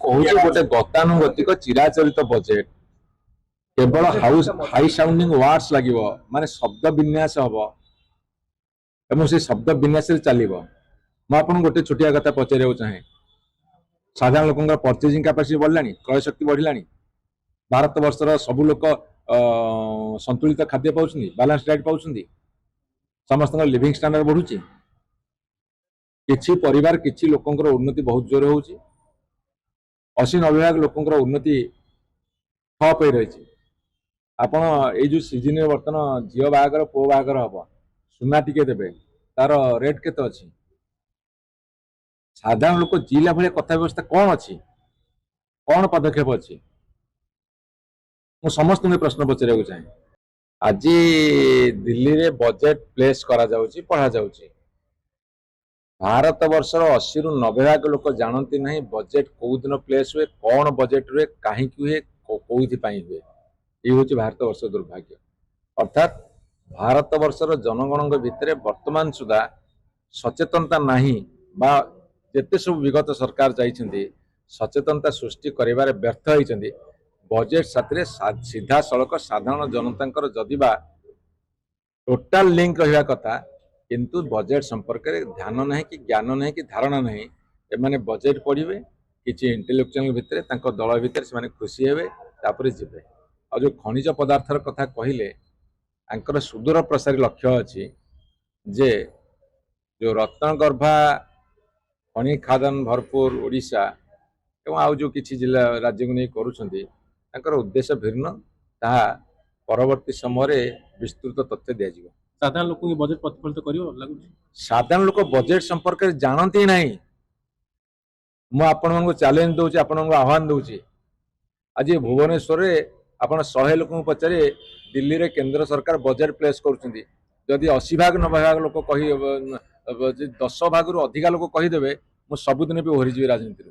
कहूँ गोटे गतानुगतिक चिराचरित बजेट केवल हाई साउंडिंग वार्ड्स लगे माने शब्द विन्यास हम एवं से शब्द विन्यास चलो मुझे गोटे छोटिया कथा पचार चाहे साधारण लोक परचेजिंग कैपेसिटी बढ़ला क्रय शक्ति बढ़ला भारत वर्षर सबू लोक संतुलित खाद्य पाँच बैलेंस डाइट पाँच समस्त लिविंग स्टैंडर्ड बढ़ुची किछि परिवार किछि लोकंकर उन्नति बहुत जोर हो 80-90 लोकंकर उन्नति ठप रही आपण ये जो सीजन बर्तमान झील बाहागर पुओ बाहागर हम सुना टिके देवे तार रेट केते अच्छी साधारण लोक जिला भाई कथा व्यवस्था कौन अच्छी कौन पदक्षेप अच्छी मु समस्त प्रश्न पचार चाहे आज दिल्ली रे बजेट प्लेस करा जाउची पढ़ा जाउची भारत वर्षर 80-90 भाग लोक जानती नहीं बजेट कौ दिन प्लेस हुए कौन बजेट हुए कहीं हुए कौथि हुए ये हूँ भारत वर्ष दुर्भाग्य अर्थात भारत वर्षर जनगण भितर वर्तमान सुधा सचेतनता नहीं बा जेते सब विगत सरकार जाइछन्ति सचेतनता सृष्टि करिबारे व्यर्थ होइछन्ति बजेट साथरे सीधा सड़क साधारण जनता जदिबा टोटाल लिंक रहा कथा किंतु बजेट संपर्क में ध्यान नहीं कि ज्ञान नहीं कि धारणा नहीं एमाने बजेट पढ़े किसी इंटेलेक्चुअल भितर दल भितर से खुशी हे तापर जीवे और जो खनिज पदार्थर कथा कहले आंकर सुदूर प्रसारी लक्ष्य अच्छी जे जो रत्नगर्भा खनि खादान भरपूर ओडिशा एवं आउ जो किसी जिला राज्य को नहीं करुँच उद्देश्य भिन्न ताहा परवर्ती समय विस्तृत तथ्य दिज्व साधारण लोक बजेट प्रतिफलित कर साधारण लोक बजेट संपर्क में जानती ना मुझे चैलेंज दूसरी आपण आह्वान दूसरी आज भुवनेश्वर आप 100 लोक पचारे दिल्ली रे केंद्र सरकार बजेट प्लेस करुँच 80 भाग 90 भाग लोक 10 भाग अधिका लोक कहीदेवे मुझे सबुदिन भी ओहरीजी राजनीति।